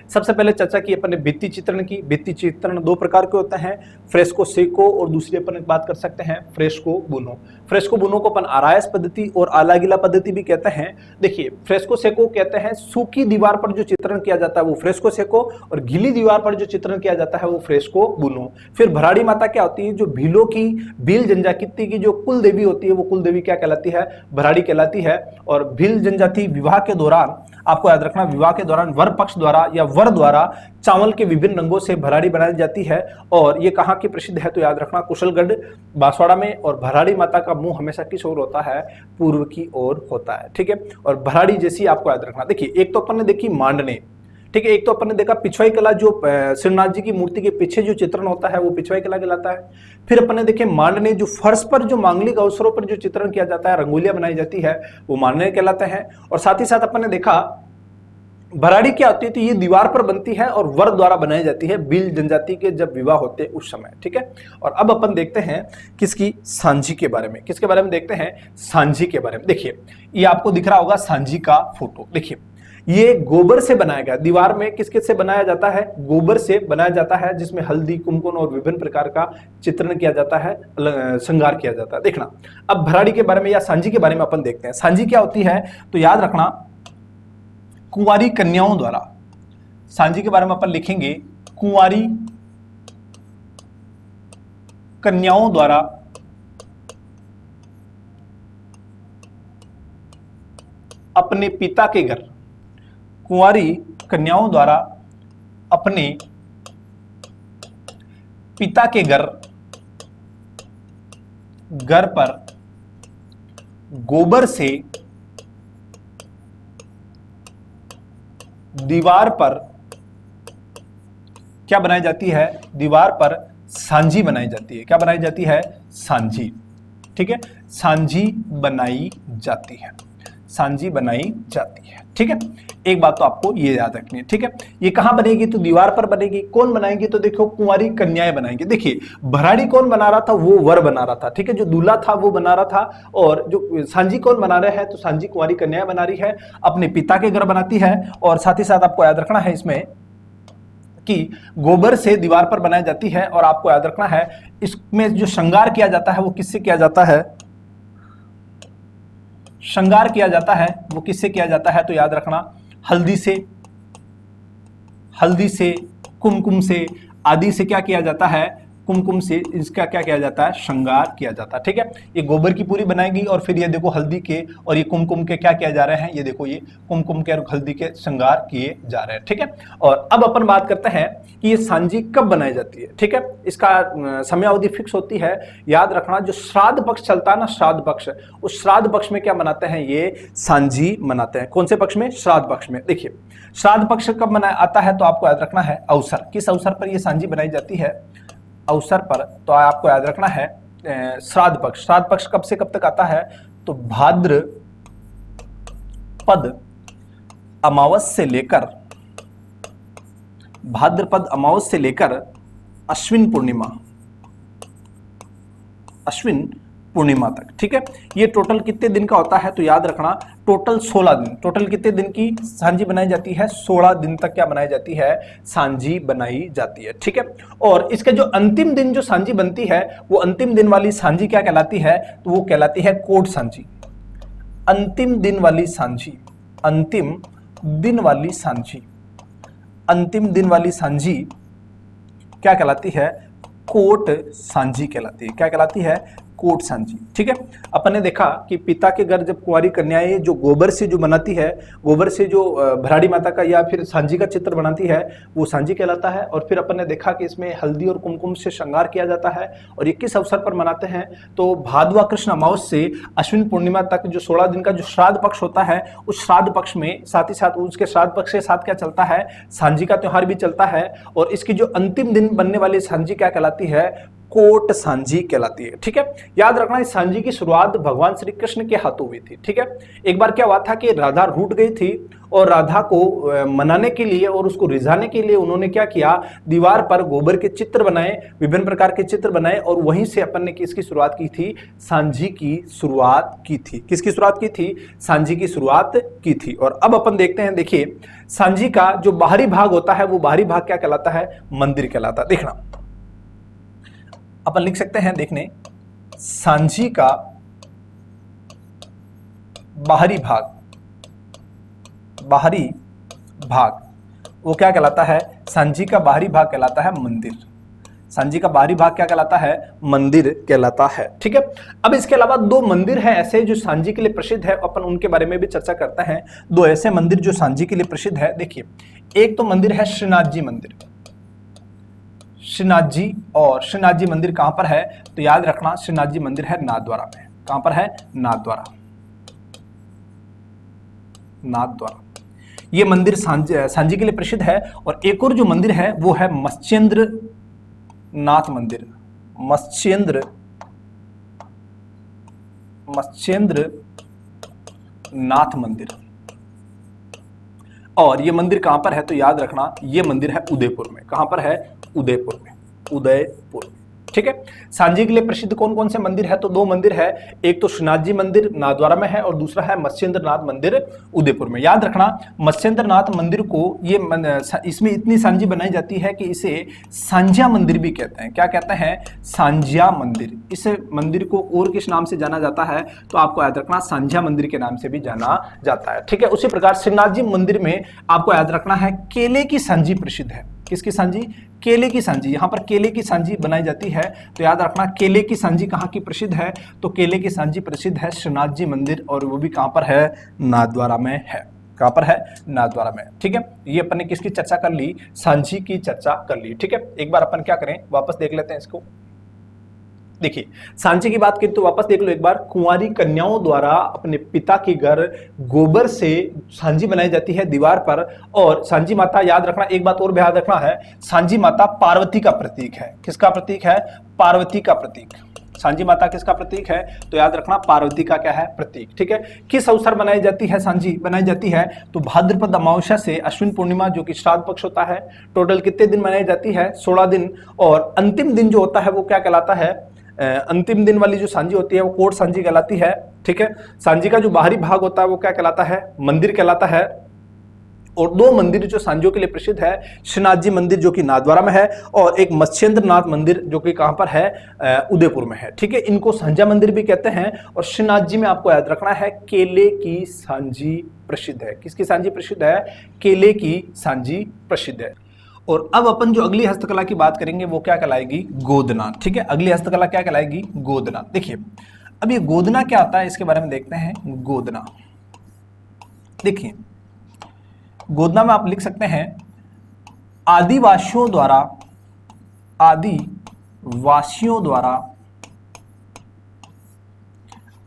सबसे पहले चर्चा की अपन ने भित्ति चित्रण की। भित्ति चित्रण दो प्रकार के होते हैं, फ्रेस्को सेको और दूसरी अपन बात कर सकते हैं फ्रेस्को बुनो। फ्रेस्को बुनो को अपन आरायस पद्धति और आलागिला पद्धति भी कहते हैं। देखिए फ्रेस्को सेको कहते हैं सूखी दीवार पर जो चित्रण किया जाता है वो फ्रेस्को सेको, और गीली दीवार पर जो चित्रण किया जाता है वो फ्रेस्को बुनो। फिर भराड़ी माता क्या होती है, जो भीलों की, भील जनजाति की जो कुल देवी होती है वो कुल देवी क्या कहलाती है, भराड़ी कहलाती है। और भील जनजाति विवाह के दौरान, आपको याद रखना, विवाह के दौरान वर पक्ष द्वारा या वर द्वारा चावल के विभिन्न रंगों से भराड़ी बनाई जाती है। और ये कहाँ की प्रसिद्ध है, तो याद रखना कुशलगढ़ बांसवाड़ा में। और भराड़ी माता का मुंह हमेशा किस ओर होता है, पूर्व की ओर होता है। ठीक है, और भराड़ी जैसी आपको याद रखना। देखिए एक तो अपन ने देखी मांडने, ठीक है, एक तो अपन ने देखा पिछवाई कला, जो श्रीनाथ जी की मूर्ति के पीछे जो चित्रण होता है वो पिछवाई कला कहलाता है। फिर अपन ने देखे मांडने, जो फर्श पर जो मांगलिक अवसरों पर जो चित्रण किया जाता है, रंगोलियां बनाई जाती है, वो मांडने कहलाते हैं। और साथ ही साथ अपन ने देखा भराड़ी क्या होती है, तो ये दीवार पर बनती है और वर द्वारा बनाई जाती है भील जनजाति के जब विवाह होते हैं उस समय। ठीक है, और अब अपन देखते हैं किसकी, सांझी के बारे में। किसके बारे में देखते हैं, सांझी के बारे में। देखिए ये आपको दिख रहा होगा सांझी का फोटो। देखिए ये गोबर से बनाया गया, दीवार में किसके से बनाया जाता है, गोबर से बनाया जाता है, जिसमें हल्दी, कुमकुम और विभिन्न प्रकार का चित्रण किया जाता है, श्रृंगार किया जाता है। देखना अब भराड़ी के बारे में या सांझी के बारे में अपन देखते हैं। सांझी क्या होती है, तो याद रखना कुंवारी कन्याओं द्वारा, सांझी के बारे में अपन लिखेंगे कुंवारी कन्याओं द्वारा अपने पिता के घर, कुंवारी कन्याओं द्वारा अपने पिता के घर पर गोबर से दीवार पर क्या बनाई जाती है, दीवार पर सांझी बनाई जाती है। क्या बनाई जाती है, सांझी। ठीक है, सांझी बनाई जाती है, सांझी बनाई जाती है। ठीक है, एक बात तो आपको ये याद रखनी है। ठीक है, ये कहां बनेगी, तो दीवार पर बनेगी। कौन बनाएगी, तो देखो कुंवारी कन्याएं बनाएंगे। देखिए भराड़ी कौन बना रहा था, वो वर बना रहा था। ठीक है, जो दूल्हा था वो बना रहा था, और जो सांझी कौन बना रहे हैं, तो सांझी कुंवारी कन्याएं बना रही है, अपने पिता के घर बनाती है। और साथ ही साथ आपको याद रखना है इसमें कि गोबर से दीवार पर बनाई जाती है। और आपको याद रखना है इसमें जो श्रृंगार किया जाता है वो किससे किया जाता है, श्रृंगार किया जाता है वो किससे किया जाता है, तो याद रखना हल्दी से, हल्दी से, कुमकुम से, आदि से क्या किया जाता है, कुमकुम से इसका क्या किया जाता है, श्रृंगार किया जाता है। ठीक है, ये गोबर की पूरी बनाएगी, और फिर ये देखो हल्दी के और ये कुमकुम के क्या किया जा रहे हैं, ये देखो ये कुमकुम के और हल्दी के श्रृंगार किए जा रहे हैं। ठीक है, और अब अपन बात करते हैं कि ये सांझी कब बनाई जाती है। ठीक है, इसका समयावधि फिक्स होती है। याद रखना जो श्राद्ध पक्ष चलता है ना, श्राद्ध पक्ष, उस श्राद्ध पक्ष में क्या मनाते हैं, ये सांझी मनाते हैं। कौन से पक्ष में, श्राद्ध पक्ष में। देखिए श्राद्ध पक्ष कब मना आता है, तो आपको याद रखना है अवसर, किस अवसर पर ये सांझी बनाई जाती है, अवसर पर। तो आपको याद रखना है श्राद्ध पक्ष। श्राद्ध पक्ष कब से कब तक आता है, तो भाद्रपद अमावस से लेकर, भाद्रपद अमावस से लेकर अश्विन पूर्णिमा, अश्विन पूर्णिमा तक। ठीक है, ये टोटल कितने दिन का होता है, तो याद रखना टोटल 16 दिन। टोटल कितने दिन की सांझी बनाई जाती है, 16 दिन तक क्या बनाई जाती है, सांझी बनाई जाती है। ठीक है, और इसके जो अंतिम दिन जो सांझी बनती है, वो अंतिम दिन वाली सांझी क्या कहलाती है, तो वो कहलाती है कोट सांझी। अंतिम दिन वाली सांझी, अंतिम दिन वाली सांझी, अंतिम दिन वाली सांझी क्या कहलाती है, कोट सांझी कहलाती है। क्या कहलाती है, कोट सांझी। ठीक है, अपन ने देखा कि पिता के घर जब कुंवारी कन्याएं जो गोबर से जो बनाती है, गोबर से जो भराड़ी माता का या फिर सांझी का चित्र बनाती है, वो सांझी कहलाता है। और फिर अपन ने देखा कि इसमें हल्दी और कुमकुम से श्रृंगार किया जाता है। और ये किस अवसर पर मनाते हैं, तो भादवा कृष्ण अमावस से अश्विन पूर्णिमा तक जो 16 दिन का जो श्राद्ध पक्ष होता है, उस श्राद्ध पक्ष में साथ ही साथ उसके श्राद्ध पक्ष के साथ क्या चलता है, सांझी का त्योहार भी चलता है। और इसकी जो अंतिम दिन बनने वाली सांझी क्या कहलाती है, कोट सांझी कहलाती है। ठीक है, याद रखना इस सांझी की शुरुआत भगवान श्री कृष्ण के हाथों हुई थी। ठीक है, एक बार क्या हुआ था कि राधा रूठ गई थी और राधा को मनाने के लिए और उसको रिझाने के लिए उन्होंने क्या किया, दीवार पर गोबर के चित्र बनाए, विभिन्न प्रकार के चित्र बनाए और वहीं से अपन ने किसकी शुरुआत की थी, सांझी की शुरुआत की थी। किसकी शुरुआत की थी, सांझी की शुरुआत की थी। और अब अपन देखते हैं, देखिए सांझी का जो बाहरी भाग होता है वो बाहरी भाग क्या कहलाता है, मंदिर कहलाता है। देखना अपन लिख सकते हैं, देखने सांझी का बाहरी भाग, बाहरी भाग वो क्या कहलाता है, सांझी का बाहरी भाग कहलाता है मंदिर। सांझी का बाहरी भाग क्या कहलाता है, मंदिर कहलाता है। ठीक है, अब इसके अलावा दो मंदिर हैं ऐसे जो सांझी के लिए प्रसिद्ध है, अपन उनके बारे में भी चर्चा करते हैं। दो ऐसे मंदिर जो सांझी के लिए प्रसिद्ध है, देखिए एक तो मंदिर है श्रीनाथ जी मंदिर, श्रीनाथ जी। और श्रीनाथ जी मंदिर कहां पर है, तो याद रखना श्रीनाथ जी मंदिर है नाथद्वारा में। कहां पर है, नाथद्वारा, नाथद्वारा। ये मंदिर सांझी के लिए प्रसिद्ध है। और एक और जो मंदिर है वो है मत्स्येंद्र नाथ मंदिर, मत्स्येंद्र नाथ मंदिर। और ये मंदिर कहां पर है, तो याद रखना ये मंदिर है उदयपुर में। कहां पर है, उदयपुर में, उदयपुर। ठीक है, सांझी के लिए प्रसिद्ध कौन कौन से मंदिर है, तो दो मंदिर है, एक तो श्रीनाथ जी मंदिर नाथद्वारा में है और दूसरा है मत्स्येंद्र नाथ मंदिर उदयपुर में। याद रखना मत्स्येंद्र नाथ मंदिर को ये इसमें इतनी सांझी बनाई जाती है कि इसे सांझा मंदिर भी कहते हैं। क्या कहते हैं, सांझा मंदिर। इस मंदिर को और किस नाम से जाना जाता है, तो आपको याद रखना सांझा मंदिर के नाम से भी जाना जाता है। ठीक है, उसी प्रकार श्रीनाथ जी मंदिर में आपको याद रखना है केले की सांझी प्रसिद्ध है। किसकी सांझी, केले की सांझी। यहां पर केले की सांझी बनाई जाती है, तो याद रखना केले की सांझी कहां की प्रसिद्ध है, तो केले की सांझी प्रसिद्ध है श्रीनाथ जी मंदिर और वो भी कहां पर है, नाथद्वारा में है। कहां पर है, नाथद्वारा में। ठीक है, ये अपन ने किसकी चर्चा कर ली, सांझी की चर्चा कर ली। ठीक है, एक बार अपन क्या करें, वापस देख लेते हैं इसको। देखिए सांझी की बात करें तो वापस देख लो एक बार, कुंवारी कन्याओं द्वारा अपने पिता के घर गोबर से सांझी बनाई जाती है दीवार पर। और सांझी माता, याद रखना एक बात और भी याद रखना है, सांझी माता पार्वती का प्रतीक है। किसका प्रतीक है, पार्वती का प्रतीक। सांझी माता किसका प्रतीक है, तो याद रखना पार्वती का क्या है, प्रतीक। ठीक है, किस अवसर बनाई जाती है सांझी, बनाई जाती है तो भाद्रपद अमावस्या से अश्विन पूर्णिमा जो कि श्राद्ध पक्ष होता है। टोटल कितने दिन मनाई जाती है, 16 दिन। और अंतिम दिन जो होता है वो क्या कहलाता है, अंतिम दिन वाली जो सांझी होती है वो कोट सांझी कहलाती है। ठीक है, सांझी का जो बाहरी भाग होता है वो क्या कहलाता है, मंदिर कहलाता है। और दो मंदिर जो सांझियों के लिए प्रसिद्ध है, श्रीनाथ जी मंदिर जो कि नाथद्वारा में है और एक मत्स्येंद्र नाथ मंदिर जो कि कहां पर है, उदयपुर में है। ठीक है, इनको सांझा मंदिर भी कहते हैं। और श्रीनाथ जी में आपको याद रखना है केले की सांझी प्रसिद्ध है। किसकी सांझी प्रसिद्ध है, केले की सांझी प्रसिद्ध है। और अब अपन जो अगली हस्तकला की बात करेंगे वो क्या कहलाएगी, गोदना। ठीक है, अगली हस्तकला क्या कहलाएगी, गोदना। देखिए अब ये गोदना क्या होता है इसके बारे में देखते हैं। गोदना, देखिए गोदना में आप लिख सकते हैं आदिवासियों द्वारा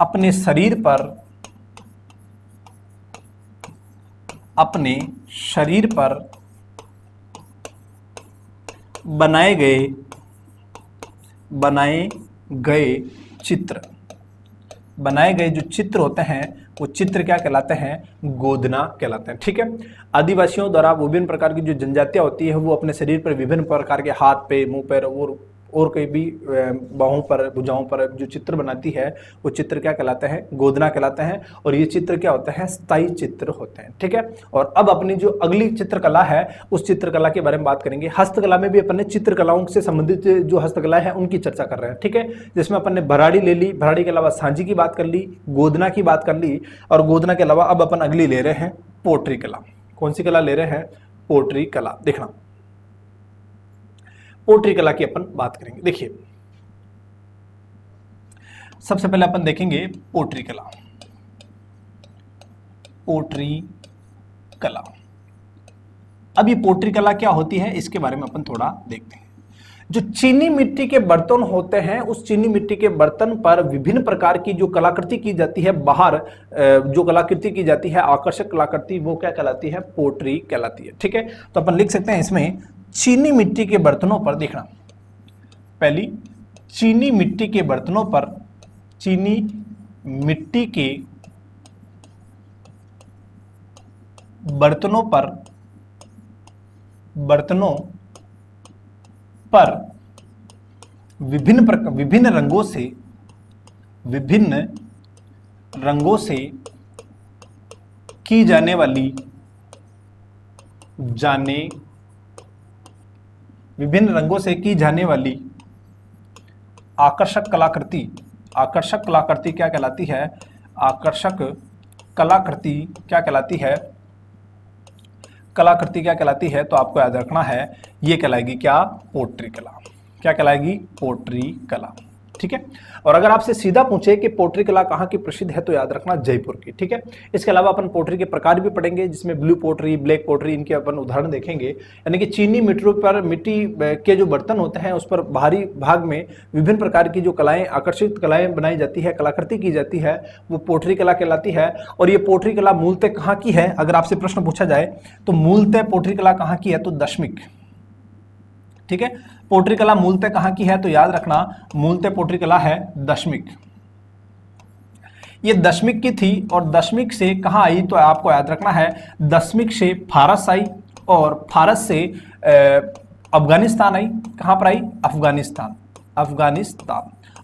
अपने शरीर पर बनाए गए जो चित्र होते हैं वो चित्र क्या कहलाते हैं, गोदना कहलाते हैं। ठीक है, आदिवासियों द्वारा विभिन्न प्रकार की जो जनजातियां होती है वो अपने शरीर पर विभिन्न प्रकार के हाथ पे, मुंह पर और कहीं भी बाहों पर, भुजाओं पर जो चित्र बनाती है वो चित्र क्या कहलाते हैं, गोदना कहलाते हैं। और ये चित्र क्या होते हैं, स्थायी चित्र होते हैं। ठीक है, और अब अपनी जो अगली चित्रकला है उस चित्रकला के बारे में बात करेंगे। हस्तकला में भी अपन ने चित्रकलाओं से संबंधित जो हस्तकला है उनकी चर्चा कर रहे हैं। ठीक है, जिसमें अपन ने भराड़ी ले ली, भराड़ी के अलावा सांझी की बात कर ली, गोदना की बात कर ली और गोदना के अलावा अब अपन अगली ले रहे हैं पोट्री कला। कौन सी कला ले रहे हैं, पोट्री कला। देखना पोट्री कला की अपन बात करेंगे। देखिए सबसे पहले अपन देखेंगे पोट्री कला। पोट्री कला, अब ये पोट्री कला क्या होती है इसके बारे में अपन थोड़ा देखते हैं। जो चीनी मिट्टी के बर्तन होते हैं उस चीनी मिट्टी के बर्तन पर विभिन्न प्रकार की जो कलाकृति की जाती है, बाहर जो कलाकृति की जाती है, आकर्षक कलाकृति, वो क्या कहलाती है, पोट्री कहलाती है। ठीक है, तो अपन लिख सकते हैं इसमें चीनी मिट्टी के बर्तनों पर, देखना पहली चीनी मिट्टी के बर्तनों पर, चीनी मिट्टी के बर्तनों पर विभिन्न रंगों से की जाने वाली आकर्षक कलाकृति क्या कहलाती है? आकर्षक कलाकृति क्या कहलाती है? कलाकृति क्या कहलाती है? तो आपको याद रखना है, ये कहलाएगी क्या? पोट्री कला। क्या कहलाएगी? पोट्री कला। ठीक है। और अगर आपसे सीधा पूछे कि पोट्री कला कहाँ की प्रसिद्ध है, तो याद रखना जयपुर की। ठीक है। इसके अलावा अपन पोट्री के प्रकार भी पढ़ेंगे, जिसमें ब्लू पोट्री, ब्लैक पोट्री, इनके अपन उदाहरण देखेंगे। यानी कि चीनी मिट्टी के जो बर्तन होते हैं, उस पर बाहरी भाग में विभिन्न प्रकार की जो कलाएं, आकर्षित कलाएं बनाई जाती है, कलाकृति की जाती है, वो पोट्री कला कहलाती है। और ये पोट्री कला मूलतः कहाँ की है? अगर आपसे प्रश्न पूछा जाए तो मूलतः पोट्री कला कहाँ की है? तो दशमिक। ठीक है। पोट्री कला मूलतः कहाँ की है? तो याद रखना, मूलतः पोट्री कला है दशमिक। ये दशमिक की थी, और दशमिक से कहाँ आई? तो आपको याद रखना है, दशमिक से फारस आई, और फारस से अफगानिस्तान आई। कहाँ पर आई? अफगानिस्तान।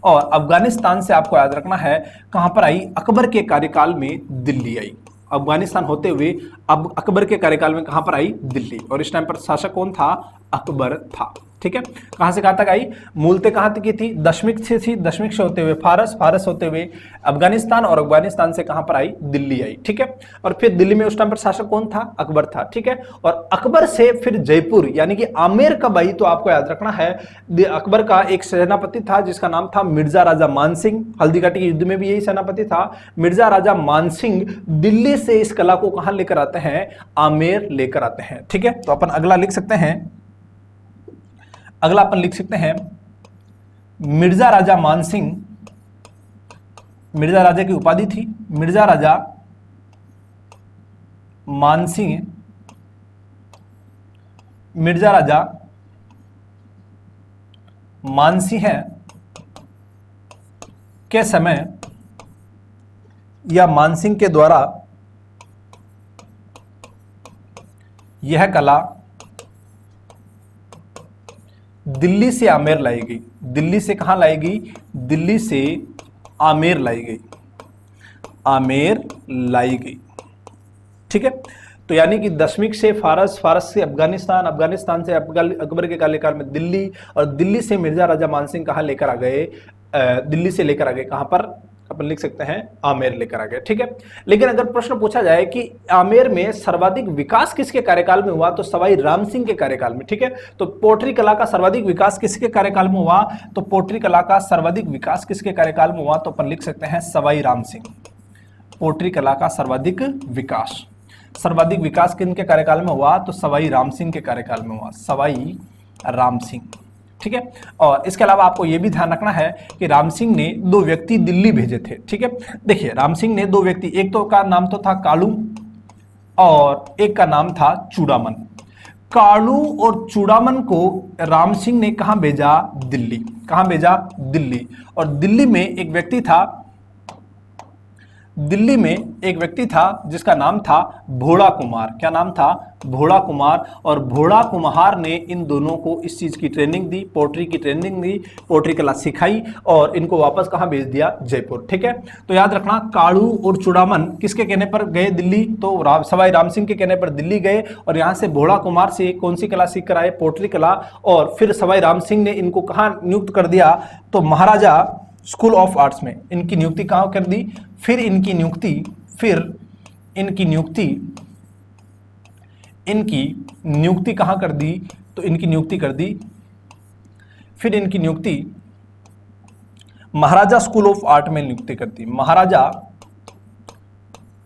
और अफगानिस्तान से आपको याद रखना है कहाँ पर आई? अकबर के कार्यकाल में दिल्ली आई। अफगानिस्तान होते हुए अब अकबर के कार्यकाल में कहां पर आई? दिल्ली। और इस टाइम पर शासक कौन था? अकबर था। ठीक है। कहां से कहां तक आई? मूलतः कहां तक की थी? दशमिक से थी, दशमिक से होते हुए फारस, फारस होते हुए अफगानिस्तान, और अफगानिस्तान से कहां पर आई? दिल्ली आई। ठीक है। और फिर दिल्ली में उस टाइम पर शासक कौन था? अकबर था। ठीक है। और अकबर से फिर जयपुर यानी कि आमेर कब आई? तो आपको याद रखना है, अकबर का एक सेनापति था जिसका नाम था मिर्जा राजा मानसिंह। हल्दीघाटी के युद्ध में भी यही सेनापति था, मिर्जा राजा मानसिंह। दिल्ली से इस कला को कहां लेकर आते हैं? आमेर लेकर आते हैं। ठीक है। तो अपन अगला लिख सकते हैं, मिर्जा राजा मानसिंह, मिर्जा राजा की उपाधि थी, मिर्जा राजा मानसिंह, मिर्जा राजा मानसिंह के समय या मानसिंह के द्वारा यह कला दिल्ली से आमेर लाई गई। दिल्ली से कहां लाई गई? दिल्ली से आमेर लाई गई। आमेर लाई गई। ठीक है। तो यानी कि दशमिक से फारस, फारस से अफगानिस्तान, अफगानिस्तान से अकबर के कार्यकाल में दिल्ली, और दिल्ली से मिर्जा राजा मानसिंह कहां लेकर आ गए? दिल्ली से लेकर आ गए कहां पर? अपन लिख सकते हैं आमेर लेकर आ गए। ठीक है। लेकिन अगर प्रश्न पूछा जाए कि आमेर में सर्वाधिक विकास किसके कार्यकाल में हुआ, तो सवाई राम सिंह के कार्यकाल में। ठीक है। तो पोट्री कला का सर्वाधिक विकास किसके कार्यकाल में हुआ? तो पोट्री कला का सर्वाधिक विकास किसके कार्यकाल में हुआ? तो अपन लिख सकते हैं सवाई राम सिंह। पोट्री कला का सर्वाधिक विकास किनके कार्यकाल में हुआ? तो सवाई राम सिंह के कार्यकाल में हुआ। सवाई राम सिंह। ठीक है। और इसके अलावा आपको यह भी ध्यान रखना है कि राम सिंह ने 2 व्यक्ति दिल्ली भेजे थे। ठीक है। देखिए, राम सिंह ने 2 व्यक्ति, एक तो का नाम तो था कालू और एक का नाम था चूड़ामन। कालू और चूड़ामन को राम सिंह ने कहां भेजा? दिल्ली। कहां भेजा? दिल्ली। और दिल्ली में एक व्यक्ति था जिसका नाम था भोला कुमार। क्या नाम था? भोला कुमार। और भोला कुम्हार ने इन दोनों को इस चीज की ट्रेनिंग दी, पोट्री की ट्रेनिंग दी, पोट्री कला सिखाई, और इनको वापस कहां भेज दिया? जयपुर। ठीक है। तो याद रखना, कालू और चूड़ामन किसके कहने पर गए दिल्ली? तो सवाई राम सिंह के कहने पर दिल्ली गए, और यहां से भोला कुमार से कौन सी कला सीख कर आए? पोट्री कला। और फिर सवाई राम सिंह ने इनको कहां नियुक्त कर दिया? तो महाराजा स्कूल ऑफ आर्ट्स में इनकी नियुक्ति कहां कर दी? फिर इनकी नियुक्ति कहां कर दी? तो इनकी नियुक्ति कर दी, फिर इनकी नियुक्ति महाराजा स्कूल ऑफ आर्ट में नियुक्ति कर दी। Maharaja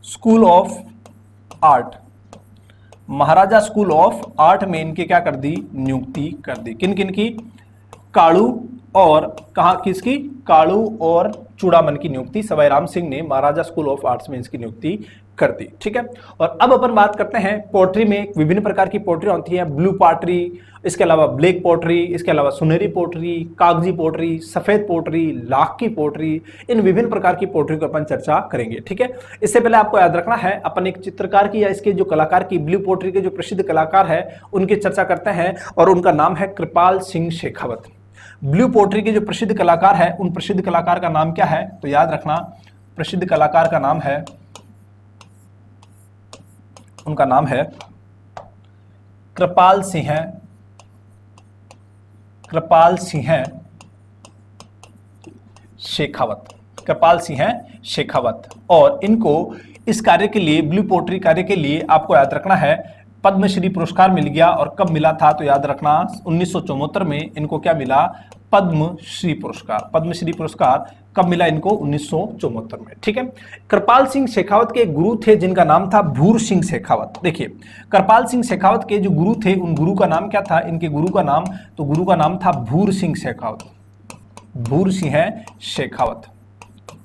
school of art, Maharaja school of art में इनके क्या कर दी? नियुक्ति कर दी। किन किन की? कालू और किसकी? कालू और चूड़ामन की नियुक्ति सवाई राम सिंह ने महाराजा स्कूल ऑफ आर्ट्स में इसकी नियुक्ति कर दी। ठीक है, और अब अपन बात करते हैं पोट्री में विभिन्न प्रकार की पोट्री होती है, ब्लू पोट्री, इसके अलावा ब्लैक पोट्री, इसके अलावा सुनहरी पोट्री, कागजी पोट्री, सफेद पोट्री, लाख की पोट्री, इन विभिन्न प्रकार की पोट्री को अपन चर्चा करेंगे। ठीक है, इससे पहले आपको याद रखना है अपन एक चित्रकार की या इसके जो कलाकार की, ब्लू पोट्री के जो प्रसिद्ध कलाकार है उनकी चर्चा करते हैं और उनका नाम है कृपाल सिंह शेखावत। ब्लू पोट्री के जो प्रसिद्ध कलाकार है उन प्रसिद्ध कलाकार का नाम क्या है, तो याद रखना प्रसिद्ध कलाकार का नाम है, उनका नाम है कृपाल सिंह शेखावत, कृपाल सिंह शेखावत। और इनको इस कार्य के लिए, ब्लू पोट्री कार्य के लिए आपको याद रखना है पद्मश्री पुरस्कार मिल गया। और कब मिला था, तो याद रखना 1974 में इनको क्या मिला, पद्मश्री पुरस्कार। पद्मश्री पुरस्कार कब मिला इनको, 1974 में। ठीक है, कृपाल सिंह शेखावत के एक गुरु थे जिनका नाम था भूर सिंह शेखावत। देखिए, कृपाल सिंह शेखावत के जो गुरु थे उन गुरु का नाम क्या था, इनके गुरु का नाम, तो गुरु का नाम था भूर सिंह शेखावत, भूर सिंह शेखावत।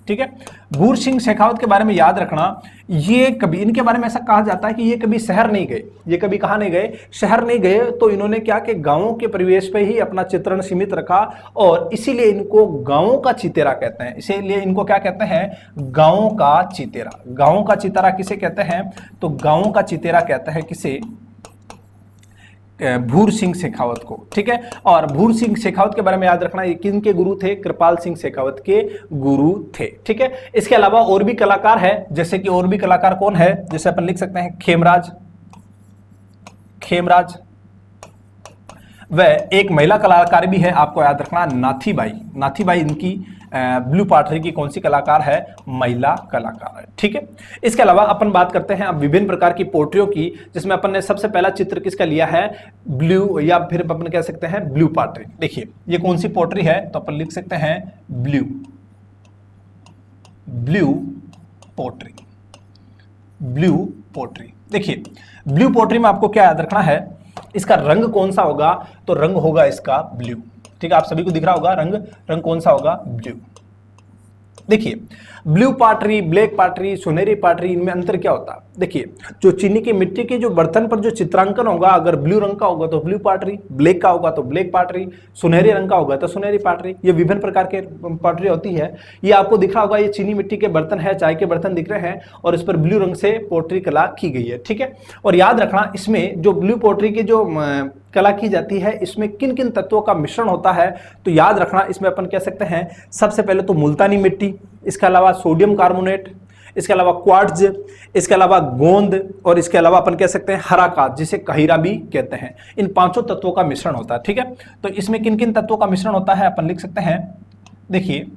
ठीक है, भूर सिंह शेखावत के बारे में याद रखना, ये कभी, इनके बारे में ऐसा कहा जाता है कि ये कभी शहर नहीं गए, ये कभी कहाँ नहीं गए, शहर नहीं गए। तो इन्होंने क्या कि गांवों के परिवेश पे ही अपना चित्रण सीमित रखा और इसीलिए इनको गांवों का चितेरा कहते हैं। इसीलिए इनको क्या कहते हैं, गांवों का चितेरा। गांवों का चितेरा किसे कहते हैं, तो गांवों का चितेरा कहते हैं किसे, भूर सिंह शेखावत को। ठीक है, और भूर सिंह शेखावत के बारे में याद रखना, ये किनके गुरु थे, कृपाल सिंह शेखावत के गुरु थे। ठीक है, इसके अलावा और भी कलाकार है, जैसे कि और भी कलाकार कौन है, जैसे अपन लिख सकते हैं खेमराज, वह एक महिला कलाकार भी है, आपको याद रखना नाथीबाई। नाथीबाई इनकी ब्लू पोट्री की कौन सी कलाकार है, महिला कलाकार है। ठीक है, इसके अलावा अपन बात करते हैं अब विभिन्न प्रकार की पोट्रियों की, जिसमें अपन ने सबसे पहला चित्र किसका लिया है, ब्लू, या फिर अपन कह सकते हैं ब्लू पोट्री। देखिए ये कौन सी पोट्री है, तो अपन लिख सकते हैं ब्लू पोट्री, ब्लू पोट्री। देखिए ब्लू पोट्री में आपको क्या याद रखना है, इसका रंग कौन सा होगा, तो रंग होगा इसका ब्लू। ठीक है, आप सभी को दिख रहा होगा रंग कौन सा होगा, ब्लू। देखिए ब्लू पोट्री, ब्लैक पोट्री, सुनहरी पोट्री, इनमें अंतर क्या होता है। देखिए जो चीनी की मिट्टी के जो बर्तन पर जो चित्रांकन होगा, अगर ब्लू रंग का होगा तो ब्लू पोट्री, ब्लैक का होगा तो ब्लैक पोट्री, सुनहरे रंग का होगा तो सुनहरी पोट्री। ये विभिन्न प्रकार के पोट्री होती है। ये आपको दिख रहा होगा, ये चीनी मिट्टी के बर्तन है, चाय के बर्तन दिख रहे हैं और इस पर ब्लू रंग से पोट्री कला की गई है। ठीक है, और याद रखना इसमें जो ब्लू पोट्री की जो कला की जाती है, इसमें किन किन तत्वों का मिश्रण होता है, तो याद रखना इसमें अपन कह सकते हैं सबसे पहले तो मुल्तानी मिट्टी, इसके अलावा सोडियम कार्बोनेट, इसके अलावा क्वार्ट्ज, इसके अलावा गोंद, और इसके अलावा अपन कह सकते हैं हरा कांच, जिसे कहीरा भी कहते हैं। इन पांचों तत्वों का मिश्रण होता है। ठीक है, तो इसमें किन किन तत्वों का मिश्रण होता है, अपन लिख सकते हैं। देखिए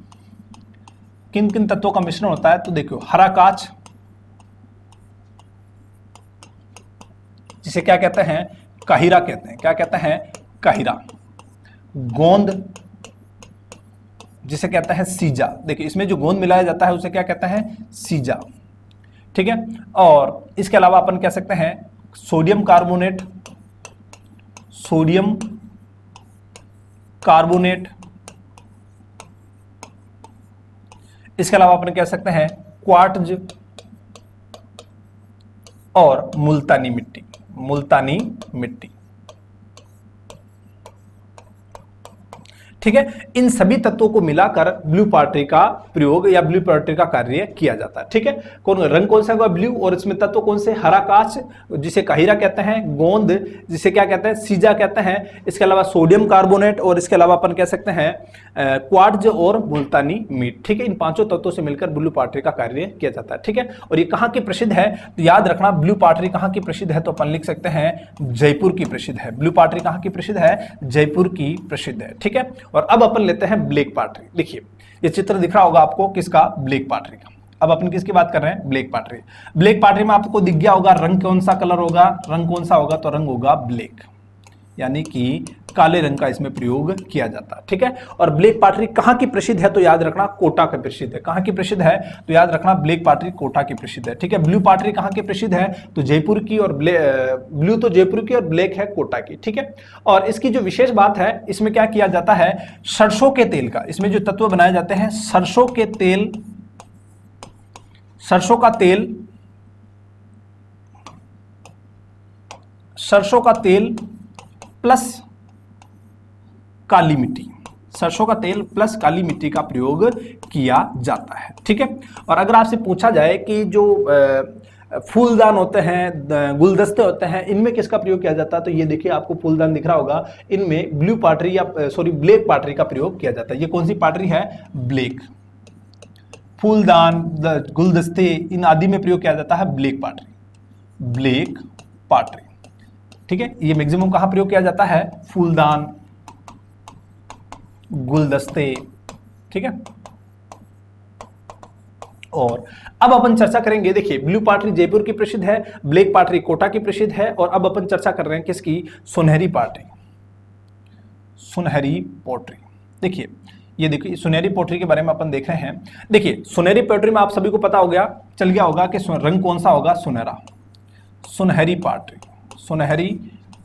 किन किन तत्वों का मिश्रण होता है, तो देखो हरा कांच, जिसे क्या कहते हैं, कहीरा कहते हैं। क्या कहते हैं, कहीरा। गोंद, जिसे कहते हैं सीजा। देखिए इसमें जो गोंद मिलाया जाता है उसे क्या कहते हैं, सीजा। ठीक है, और इसके अलावा अपन कह सकते हैं सोडियम कार्बोनेट, सोडियम कार्बोनेट। इसके अलावा अपन कह सकते हैं क्वार्ट्ज और मुल्तानी मिट्टी, मुल्तानी मिट्टी। ठीक है, इन सभी तत्वों को मिलाकर ब्लू पोट्री का प्रयोग या ब्लू पोट्री का कार्य किया जाता है। ठीक है, कौन रंग कौन सा होगा, ब्लू, और इसमें तत्व कौन से, हरा कांच, जिसे कहीरा कहते हैं, गोंद, जिसे क्या कहते हैं, सीजा कहते हैं, इसके अलावा सोडियम कार्बोनेट, और इसके अलावा अपन कह सकते हैं क्वार्ट्ज और मुल्तानी मिट्टी। ठीक है, इन पांचों तत्वों से मिलकर ब्लू पोट्री का कार्य किया जाता है। ठीक है, और ये कहाँ की प्रसिद्ध है, तो याद रखना ब्लू पोट्री कहाँ की प्रसिद्ध है, तो अपन लिख सकते हैं जयपुर की प्रसिद्ध है। ब्लू पोट्री कहाँ की प्रसिद्ध है, जयपुर की प्रसिद्ध है। ठीक है, और अब अपन लेते हैं ब्लैक पोट्री। देखिए ये चित्र दिख रहा होगा आपको किसका, ब्लैक पोट्री का। अब अपन किसकी बात कर रहे हैं, ब्लैक पोट्री। ब्लैक पोट्री में आपको दिख गया होगा रंग कौन सा कलर होगा, रंग कौन सा होगा, तो रंग होगा ब्लैक, यानी कि काले रंग का इसमें प्रयोग किया जाता है। ठीक है, और ब्लैक पोट्री कहाँ की प्रसिद्ध है, तो याद रखना कोटा की प्रसिद्ध है। कहाँ की प्रसिद्ध है, तो याद रखना ब्लैक पोट्री कोटा की प्रसिद्ध है। ठीक है, ब्लू पोट्री कहाँ की प्रसिद्ध है, तो जयपुर की, और ब्लू तो जयपुर की और ब्लैक है कोटा की। ठीक है, और इसकी जो विशेष बात है, इसमें क्या किया जाता है, सरसों के तेल का, इसमें जो तत्व बनाए जाते हैं, सरसों के तेल, सरसों का तेल, सरसों का तेल प्लस काली मिट्टी, सरसों का तेल प्लस काली मिट्टी का प्रयोग किया जाता है। ठीक है, और अगर आपसे पूछा जाए कि जो फूलदान होते हैं, गुलदस्ते होते हैं, इनमें किसका प्रयोग किया जाता है, तो ये देखिए आपको फूलदान दिख रहा होगा, इनमें ब्लू पाटरी या ब्लैक पाटरी का प्रयोग किया जाता है। ये कौन सी पाटरी है, ब्लैक। फूलदान, गुलदस्ते, इन आदि में प्रयोग किया जाता है ब्लैक पाटरी, ब्लैक पाटरी। ठीक है, ये मैक्सिमम कहां प्रयोग किया जाता है, फूलदान, गुलदस्ते। ठीक है, और अब अपन चर्चा करेंगे, देखिए ब्लू पाटरी जयपुर की प्रसिद्ध है, ब्लैक पाटरी कोटा की प्रसिद्ध है, और अब अपन चर्चा कर रहे हैं किसकी, सुनहरी पाटरी, सुनहरी पोट्री। देखिए ये देखिए सुनहरी पोट्री के बारे में अपन देख रहे हैं। देखिए सुनहरी पोट्री में आप सभी को पता हो गया, चल गया होगा कि रंग कौन सा होगा, सुनहरा। सुनहरी पाटरी, सुनहरी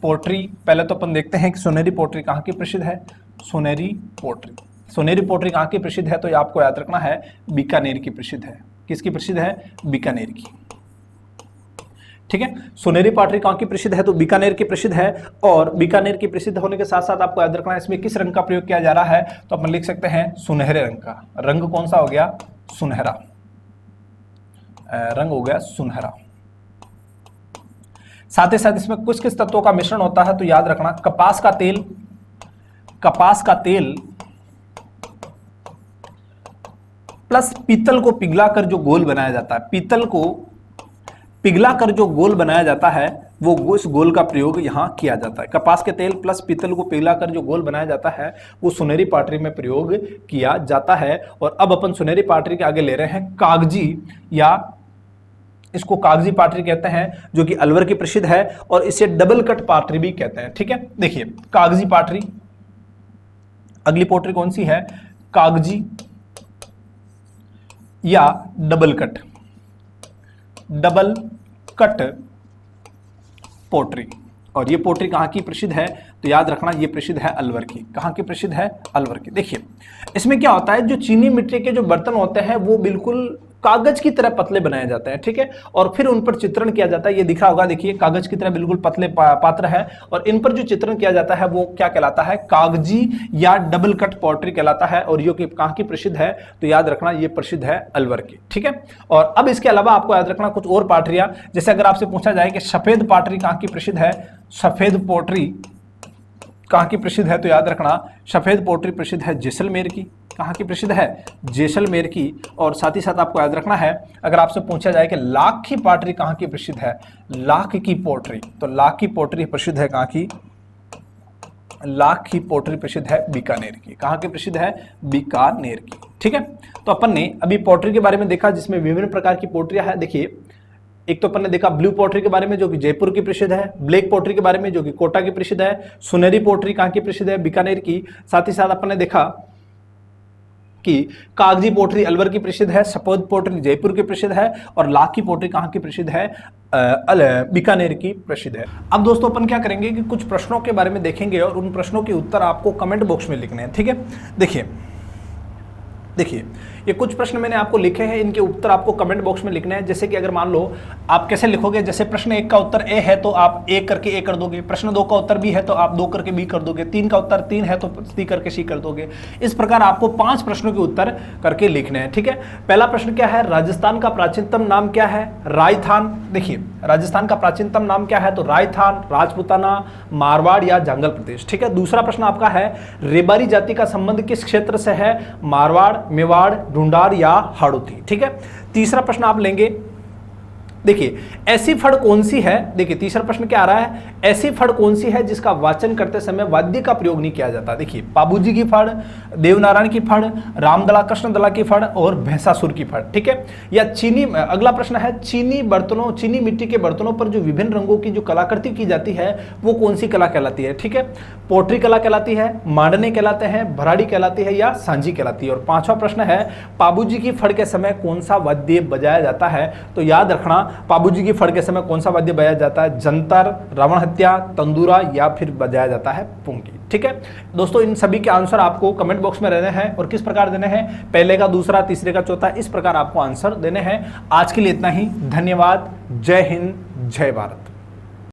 पोट्री, पहले तो अपन देखते हैं कि सुनहरी पोट्री कहाँ की प्रसिद्ध है, सुनहरी पोट्री। सुनहरी पोट्री कहाँ की प्रसिद्ध है, तो ये आपको याद रखना है, बीकानेर की प्रसिद्ध है। किसकी प्रसिद्ध है, बीकानेर की। ठीक है, सुनहरी पाटरी कहाँ की प्रसिद्ध है, तो बीकानेर की प्रसिद्ध है। और बीकानेर की प्रसिद्ध होने के साथ साथ आपको याद रखना है इसमें किस रंग का प्रयोग किया जा रहा है, तो अपन लिख सकते हैं सुनहरे रंग का। रंग कौन सा हो गया, सुनहरा, रंग हो गया सुनहरा। साथ ही साथ इसमें कुछ किस तत्वों का मिश्रण होता है, तो याद रखना कपास का तेल, कपास का तेल प्लस पीतल को पिघलाकर जो गोल बनाया जाता है, पीतल को पिघलाकर जो गोल बनाया जाता है, वो उस गोल का प्रयोग यहां किया जाता है। कपास के तेल प्लस पीतल को पिघलाकर जो गोल बनाया जाता है, वो सुनहरी पाटरी में प्रयोग किया जाता है। और अब अपन सुनहरी पाटरी के आगे ले रहे हैं कागजी, या इसको कागजी पाटरी कहते हैं, जो कि अलवर की प्रसिद्ध है, और इसे डबल कट पाटरी भी कहते हैं। ठीक है, देखिए कागजी पाटरी, अगली पोट्री कौन सी है, कागजी या डबल कट, डबल कट पोट्री। और ये पोट्री कहाँ की प्रसिद्ध है, तो याद रखना ये प्रसिद्ध है अलवर की। कहाँ की प्रसिद्ध है, अलवर की। देखिए इसमें क्या होता है, जो चीनी मिट्टी के जो बर्तन होते हैं वो बिल्कुल कागज की तरह पतले बनाए जाते हैं। ठीक है, और फिर उन पर चित्रण किया जाता है, ये दिखा होगा, देखिए कागज की तरह बिल्कुल पतले पात्र है, और इन पर जो चित्रण किया जाता है वो क्या कहलाता है, कागजी या डबल कट पोट्री कहलाता है। और ये कहाँ की प्रसिद्ध है, तो याद रखना ये प्रसिद्ध है अलवर की। ठीक है, और अब इसके अलावा आपको याद रखना कुछ और पाटरियां, जैसे अगर आपसे पूछा जाए कि सफेद पाटरी कहाँ की प्रसिद्ध है, सफेद पोट्री कहाँ की प्रसिद्ध है, तो याद रखना सफेद पोट्री प्रसिद्ध है जैसलमेर की। कहाँ की प्रसिद्ध है, जैसलमेर की। और साथ ही साथ आपको याद रखना है, अगर आपसे पूछा जाए कि लाख की पाटरी कहाँ की प्रसिद्ध है, लाख की पोट्री, तो लाख की पोट्री प्रसिद्ध है कहाँ की, लाख की पोट्री प्रसिद्ध है बीकानेर की। कहाँ की प्रसिद्ध है, बीकानेर की। ठीक है, तो अपन ने अभी पोट्री के बारे में देखा, जिसमें विभिन्न प्रकार की पोट्रियां हैं। देखिए एक तो अपन ने देखा ब्लू पोट्री के बारे में, जो कि जयपुर की प्रसिद्ध है, ब्लैक पोट्री के बारे में, जो कि कोटा की प्रसिद्ध है, सुनहरी पोट्री कहाँ की प्रसिद्ध है, बीकानेर की। साथ ही साथ अपन ने देखा कि कागजी पोट्री अलवर की प्रसिद्ध है, सफेद पोट्री जयपुर की प्रसिद्ध है, और लाख की पोट्री कहाँ की प्रसिद्ध है, बीकानेर की प्रसिद्ध है। अब दोस्तों अपन क्या करेंगे कि कुछ प्रश्नों के बारे में देखेंगे, और उन प्रश्नों के उत्तर आपको कमेंट बॉक्स में लिखने हैं। ठीक है, देखिए ये कुछ प्रश्न मैंने आपको लिखे हैं, इनके उत्तर आपको कमेंट बॉक्स में लिखने हैं। जैसे कि अगर मान लो आप कैसे लिखोगे, जैसे प्रश्न 1 का उत्तर ए है तो आप ए करके ए कर दोगे, प्रश्न 2 का उत्तर बी है तो आप 2 करके बी कर दोगे, 3 का उत्तर 3 है तो सी करके सी कर दोगे। इस प्रकार आपको 5 प्रश्नों के उत्तर करके लिखने हैं। ठीक है, पहला प्रश्न क्या है, राजस्थान का प्राचीनतम नाम क्या है, रायथान। देखिए राजस्थान का प्राचीनतम नाम क्या है, तो रायथान, राजपूताना, मारवाड़ या जंगल प्रदेश। ठीक है, दूसरा प्रश्न आपका है, रेबारी जाति का संबंध किस क्षेत्र से है, मारवाड़, मेवाड़, ढूंढार या हाड़ौती। ठीक है, तीसरा प्रश्न आप लेंगे, देखिए ऐसी फड़ कौन सी है, देखिए तीसरा प्रश्न क्या आ रहा है, ऐसी फड़ कौन सी है जिसका वाचन करते समय वाद्य का प्रयोग नहीं किया जाता। देखिए पाबूजी की फड़, देवनारायण की फड़, रामदला कृष्णदला की फड़ और भैंसासुर की फड़। ठीक है, या चीनी, अगला प्रश्न है चीनी बर्तनों, चीनी मिट्टी के बर्तनों पर जो विभिन्न रंगों की जो कलाकृति की जाती है वो कौन सी कला कहलाती है। ठीक है, पोट्री कला कहलाती है, मांडने कहलाते हैं, भराड़ी कहलाती है या सांझी कहलाती है। और पांचवा प्रश्न है, पाबूजी की फड़ के समय कौन सा वाद्य बजाया जाता है, तो याद रखना पाबूजी की फड़ के समय कौन सा वाद्य बजाया जाता है, जंतर, रावण हत्या, तंदूरा या फिर बजाया जाता है पुंगी। ठीक है दोस्तों, इन सभी के आंसर आपको कमेंट बॉक्स में रहने हैं, और किस प्रकार देने हैं, पहले का, दूसरा, तीसरे का, चौथा, इस प्रकार आपको आंसर देने हैं। आज के लिए इतना ही, धन्यवाद, जय हिंद, जय भारत।